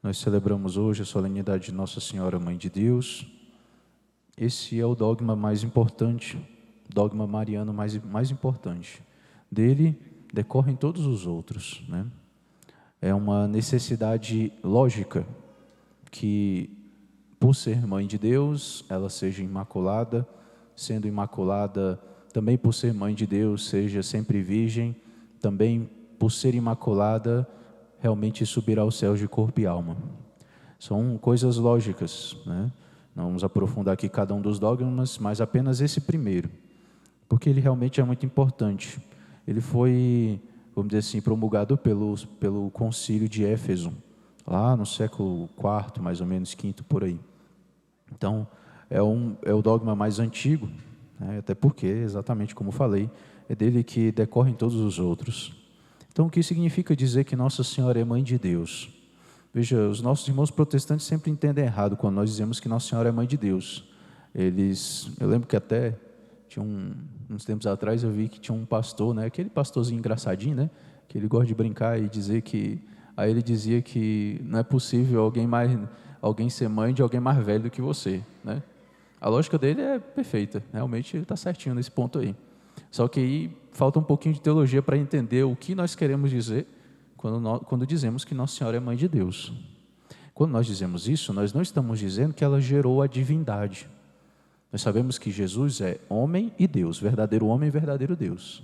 Nós celebramos hoje a solenidade de Nossa Senhora Mãe de Deus. Esse é o dogma mais importante, dogma mariano mais importante. Dele decorrem todos os outros, né? É uma necessidade lógica que, por ser Mãe de Deus, ela seja imaculada, sendo imaculada, também por ser Mãe de Deus, seja sempre virgem, também por ser imaculada, realmente subirá aos céus de corpo e alma. São coisas lógicas, né? Não vamos aprofundar aqui cada um dos dogmas, mas apenas esse primeiro, porque ele realmente é muito importante. Ele foi, vamos dizer assim, promulgado pelo concílio de Éfeso, lá no século IV, mais ou menos, V, por aí. Então, é o dogma mais antigo, né? Até porque, exatamente como falei, é dele que decorrem todos os outros. Então, o que significa dizer que Nossa Senhora é Mãe de Deus? Veja, os nossos irmãos protestantes sempre entendem errado quando nós dizemos que Nossa Senhora é Mãe de Deus. Eu lembro que até, uns tempos atrás, eu vi que tinha um pastor, né, aquele pastorzinho engraçadinho, né, que ele gosta de brincar e dizer que, aí ele dizia que não é possível alguém ser mãe de alguém mais velho do que você, né? A lógica dele é perfeita, realmente ele está certinho nesse ponto aí. Só que aí falta um pouquinho de teologia para entender o que nós queremos dizer quando dizemos que Nossa Senhora é Mãe de Deus. Quando nós dizemos isso, nós não estamos dizendo que ela gerou a divindade. Nós sabemos que Jesus é homem e Deus, verdadeiro homem e verdadeiro Deus.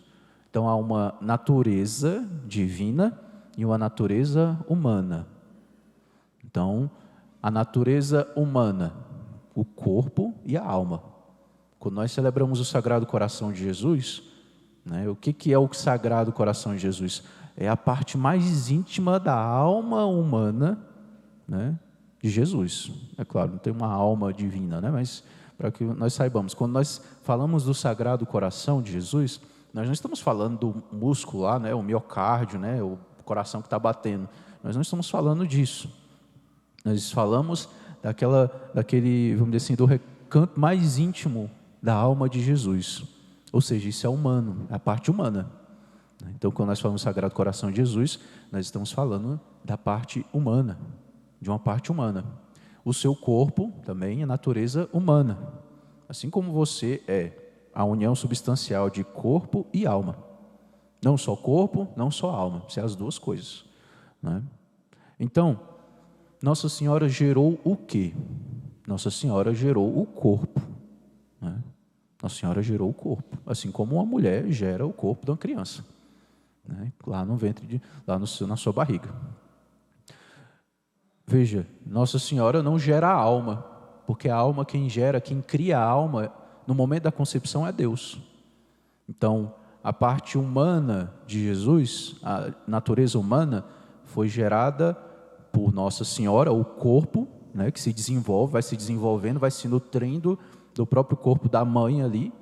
Então há uma natureza divina e uma natureza humana. Então, a natureza humana, o corpo e a alma. Quando nós celebramos o Sagrado Coração de Jesus, né, o que é o Sagrado Coração de Jesus? É a parte mais íntima da alma humana, né, de Jesus. É claro, não tem uma alma divina, né, mas para que nós saibamos, quando nós falamos do Sagrado Coração de Jesus, nós não estamos falando do músculo lá, né, o miocárdio, né, o coração que está batendo. Nós não estamos falando disso. Nós falamos daquele, vamos dizer assim, do recanto mais íntimo da alma de Jesus. Ou seja, isso é humano, é a parte humana. Então, quando nós falamos Sagrado Coração de Jesus, nós estamos falando da parte humana, de uma parte humana. O seu corpo também é natureza humana. Assim como você é a união substancial de corpo e alma. Não só corpo, não só alma. Isso é as duas coisas, né? Então, Nossa Senhora gerou o quê? Nossa Senhora gerou o corpo, né? Nossa Senhora gerou o corpo, assim como uma mulher gera o corpo de uma criança, né? Lá no ventre, na sua barriga. Veja, Nossa Senhora não gera a alma, porque a alma quem cria a alma no momento da concepção é Deus. Então, a parte humana de Jesus, a natureza humana, foi gerada por Nossa Senhora, o corpo, né, que se desenvolve, vai se desenvolvendo, vai se nutrindo do próprio corpo da mãe ali,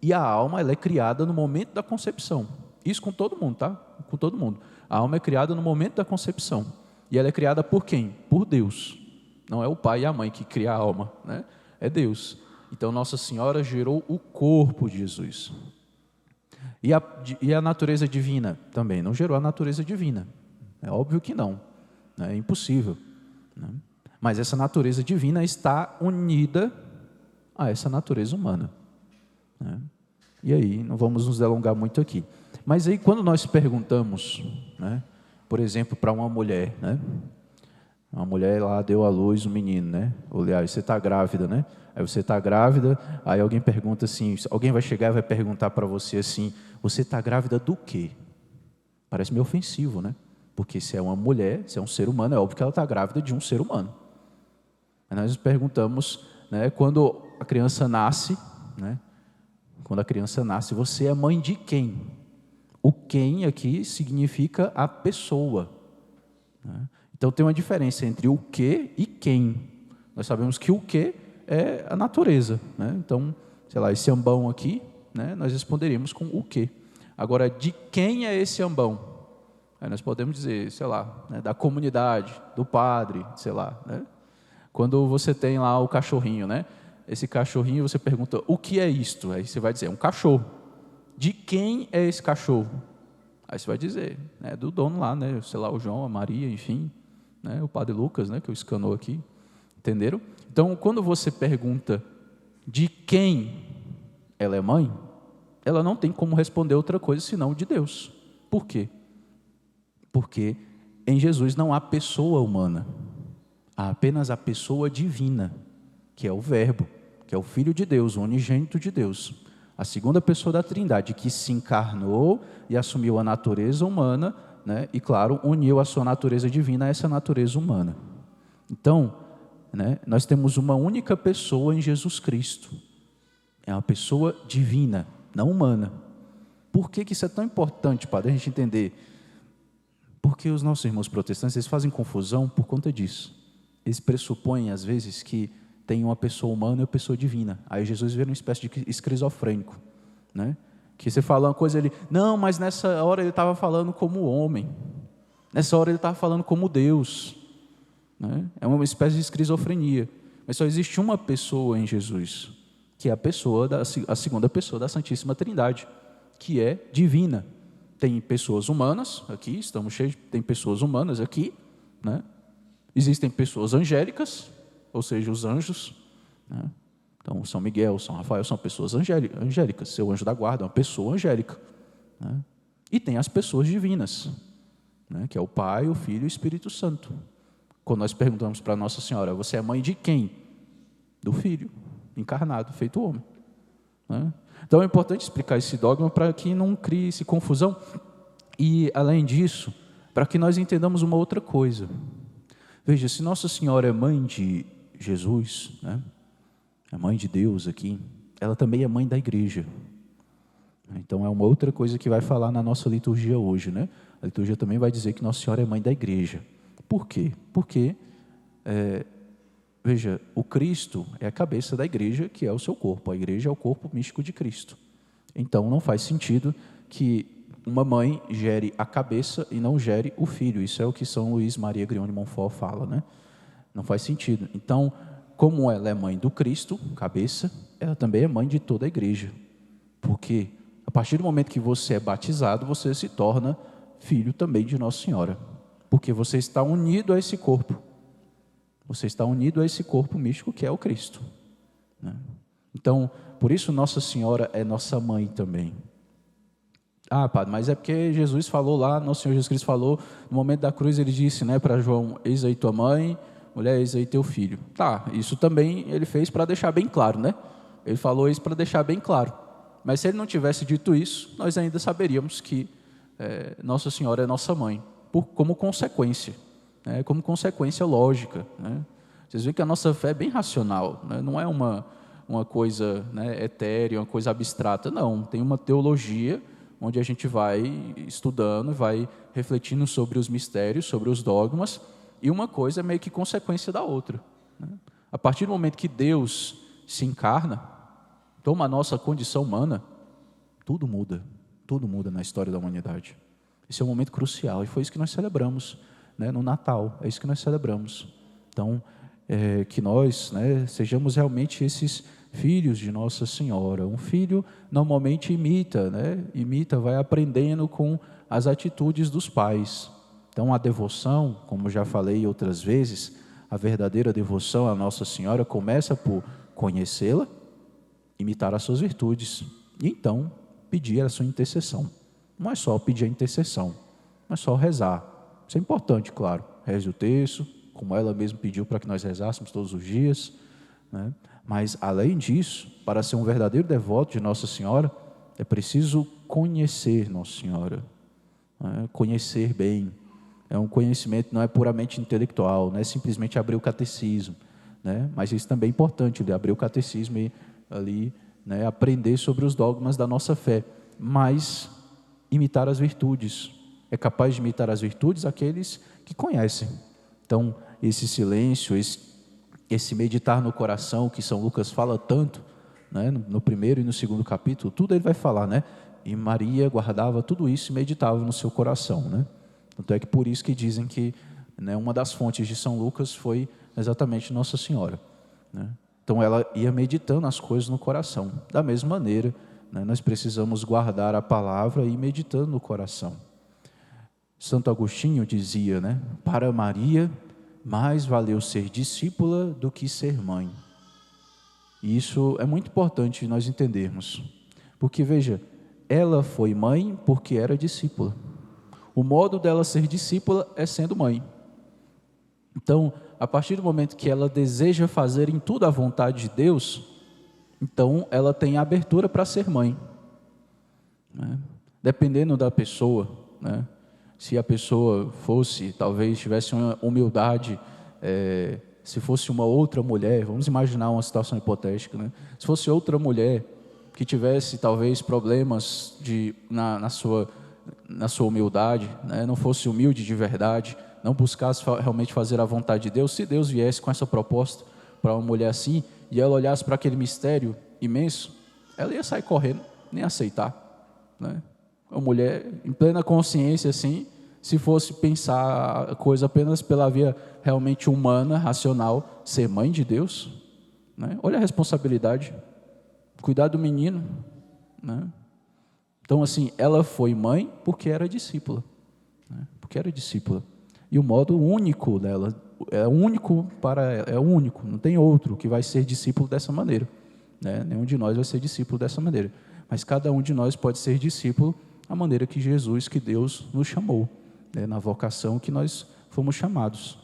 e a alma ela é criada no momento da concepção. Isso com todo mundo, tá? Com todo mundo. A alma é criada no momento da concepção. E ela é criada por quem? Por Deus. Não é o pai e a mãe que cria a alma, né? É Deus. Então Nossa Senhora gerou o corpo de Jesus. E a natureza divina também não gerou a natureza divina. É óbvio que não. É impossível, né? Mas essa natureza divina está unida a essa natureza humana, né? E aí, não vamos nos delongar muito aqui. Mas aí, quando nós perguntamos, né, por exemplo, para uma mulher, né, uma mulher lá deu à luz um menino, né? Aliás, você está grávida, né? Aí você está grávida, aí alguém pergunta assim, alguém vai chegar e vai perguntar para você assim, você está grávida do quê? Parece meio ofensivo, né? Porque se é uma mulher, se é um ser humano, é óbvio que ela está grávida de um ser humano. Aí nós perguntamos, né, quando a criança nasce, né? Quando a criança nasce, você é mãe de quem? O quem aqui significa a pessoa, né? Então tem uma diferença entre o que e quem. Nós sabemos que o que é a natureza, né? Então, sei lá, esse ambão aqui, né, nós responderíamos com o que. Agora, de quem é esse ambão? Aí nós podemos dizer, sei lá, né, da comunidade, do padre, sei lá, né? Quando você tem lá o cachorrinho, né? Esse cachorrinho, você pergunta, o que é isto? Aí você vai dizer, é um cachorro. De quem é esse cachorro? Aí você vai dizer, né, do dono lá, né? Sei lá, o João, a Maria, enfim, né? O padre Lucas, né, que eu escanou aqui, entenderam? Então, quando você pergunta de quem ela é mãe, ela não tem como responder outra coisa senão de Deus. Por quê? Porque em Jesus não há pessoa humana, há apenas a pessoa divina, que é o Verbo, que é o Filho de Deus, o unigênito de Deus, a segunda pessoa da Trindade, que se encarnou e assumiu a natureza humana, né? E claro, uniu a sua natureza divina a essa natureza humana. Então, né, nós temos uma única pessoa em Jesus Cristo, é uma pessoa divina, não humana. Por que isso é tão importante, padre, a gente entender? Porque os nossos irmãos protestantes, eles fazem confusão por conta disso. Eles pressupõem, às vezes, que tem uma pessoa humana e uma pessoa divina. Aí Jesus vira uma espécie de esquizofrênico, né? Que você fala uma coisa, ele... Não, mas nessa hora ele estava falando como homem. Nessa hora ele estava falando como Deus. Né? É uma espécie de esquizofrenia. Mas só existe uma pessoa em Jesus, que é a segunda pessoa da Santíssima Trindade, que é divina. Tem pessoas humanas aqui, estamos cheios, tem pessoas humanas aqui, né? Existem pessoas angélicas, ou seja, os anjos, né? Então, São Miguel, São Rafael são pessoas angélicas, seu anjo da guarda é uma pessoa angélica, né? E tem as pessoas divinas, né? Que é o Pai, o Filho e o Espírito Santo. Quando nós perguntamos para Nossa Senhora, você é mãe de quem? Do Filho, encarnado, feito homem, né? Então é importante explicar esse dogma para que não crie-se confusão e, além disso, para que nós entendamos uma outra coisa. Veja, se Nossa Senhora é mãe de Jesus, né, é mãe de Deus aqui, ela também é mãe da igreja. Então é uma outra coisa que vai falar na nossa liturgia hoje, né? A liturgia também vai dizer que Nossa Senhora é mãe da igreja. Por quê? Porque, veja, o Cristo é a cabeça da igreja, que é o seu corpo. A igreja é o corpo místico de Cristo. Então não faz sentido que uma mãe gere a cabeça e não gere o filho. Isso é o que São Luís Maria Grião de Montfort fala, né? Não faz sentido. Então, como ela é mãe do Cristo, cabeça, ela também é mãe de toda a igreja. Porque a partir do momento que você é batizado, você se torna filho também de Nossa Senhora. Porque você está unido a esse corpo. Você está unido a esse corpo místico que é o Cristo, né? Então, por isso Nossa Senhora é nossa mãe também. Ah, padre, mas é porque Jesus falou lá, Nosso Senhor Jesus Cristo falou, no momento da cruz ele disse, né, para João, eis aí tua mãe, mulher, eis aí teu filho. Tá, isso também ele fez para deixar bem claro, né? Ele falou isso para deixar bem claro. Mas se ele não tivesse dito isso, nós ainda saberíamos que Nossa Senhora é nossa mãe, como consequência, né? Como consequência lógica, né? Vocês veem que a nossa fé é bem racional, né? Não é uma coisa, né, etérea, uma coisa abstrata, não. Tem uma teologia onde a gente vai estudando, vai refletindo sobre os mistérios, sobre os dogmas, e uma coisa é meio que consequência da outra, né? A partir do momento que Deus se encarna, toma a nossa condição humana, tudo muda na história da humanidade. Esse é um momento crucial, e foi isso que nós celebramos, né, no Natal, é isso que nós celebramos. Então, que nós, né, sejamos realmente esses filhos de Nossa Senhora. Um filho normalmente imita, né? Vai aprendendo com as atitudes dos pais. Então a devoção, como já falei outras vezes, a verdadeira devoção à Nossa Senhora começa por conhecê-la, imitar as suas virtudes e então pedir a sua intercessão. Não é só pedir a intercessão, não é só rezar. Isso é importante, claro. Reze o terço, como ela mesma pediu para que nós rezássemos todos os dias, né? Mas, além disso, para ser um verdadeiro devoto de Nossa Senhora, é preciso conhecer Nossa Senhora, né? Conhecer bem. É um conhecimento, não é puramente intelectual, não é simplesmente abrir o catecismo, né? Mas isso também é importante, abrir o catecismo e ali, né, aprender sobre os dogmas da nossa fé. Mas imitar as virtudes. É capaz de imitar as virtudes aqueles que conhecem. Então, esse silêncio, esse meditar no coração, que São Lucas fala tanto, né, no primeiro e no segundo capítulo, tudo ele vai falar, né? E Maria guardava tudo isso e meditava no seu coração, né? Tanto é que por isso que dizem que, né, uma das fontes de São Lucas foi exatamente Nossa Senhora, né? Então ela ia meditando as coisas no coração. Da mesma maneira, né, nós precisamos guardar a palavra e ir meditando no coração. Santo Agostinho dizia, né, para Maria, mais valeu ser discípula do que ser mãe. E isso é muito importante nós entendermos. Porque, veja, ela foi mãe porque era discípula. O modo dela ser discípula é sendo mãe. Então, a partir do momento que ela deseja fazer em tudo a vontade de Deus, então ela tem a abertura para ser mãe, né? Dependendo da pessoa, né? Se a pessoa fosse, talvez tivesse uma humildade, se fosse uma outra mulher, vamos imaginar uma situação hipotética, né? Se fosse outra mulher que tivesse talvez problemas na sua humildade, né? Não fosse humilde de verdade, não buscasse realmente fazer a vontade de Deus, se Deus viesse com essa proposta para uma mulher assim, e ela olhasse para aquele mistério imenso, ela ia sair correndo, nem aceitar, né? Uma mulher em plena consciência assim, se fosse pensar a coisa apenas pela via realmente humana, racional, ser mãe de Deus, né? Olha a responsabilidade, cuidar do menino, né? Então assim, ela foi mãe porque era discípula, né? Porque era discípula. E o modo único dela, é único para ela, é único, não tem outro que vai ser discípulo dessa maneira, né? Nenhum de nós vai ser discípulo dessa maneira, mas cada um de nós pode ser discípulo à maneira que Jesus, que Deus nos chamou, né? Na vocação que nós fomos chamados.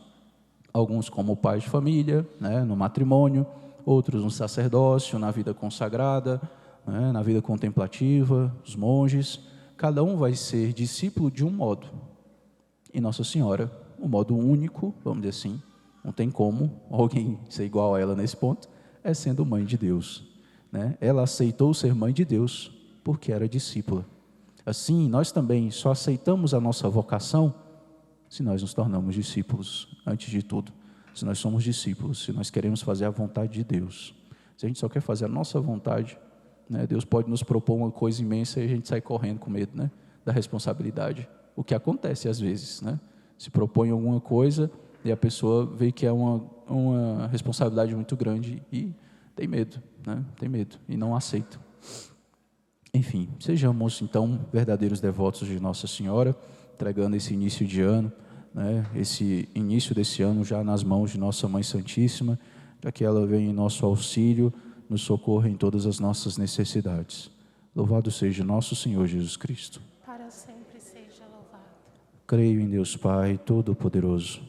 Alguns como pai de família, né? No matrimônio, outros no sacerdócio, na vida consagrada, né? Na vida contemplativa, os monges. Cada um vai ser discípulo de um modo. E Nossa Senhora, um modo único, vamos dizer assim, não tem como alguém ser igual a ela nesse ponto, é sendo mãe de Deus, né? Ela aceitou ser mãe de Deus porque era discípula. Assim, nós também só aceitamos a nossa vocação se nós nos tornamos discípulos, antes de tudo. Se nós somos discípulos, se nós queremos fazer a vontade de Deus. Se a gente só quer fazer a nossa vontade, né, Deus pode nos propor uma coisa imensa e a gente sai correndo com medo, né, da responsabilidade. O que acontece às vezes, né? Se propõe alguma coisa e a pessoa vê que é uma responsabilidade muito grande e tem medo, né? Tem medo e não aceita. Enfim, sejamos então verdadeiros devotos de Nossa Senhora, entregando esse início de ano, né? Esse início desse ano já nas mãos de Nossa Mãe Santíssima, para que ela venha em nosso auxílio, nos socorra em todas as nossas necessidades. Louvado seja nosso Senhor Jesus Cristo. Para sempre seja louvado. Creio em Deus Pai Todo-Poderoso,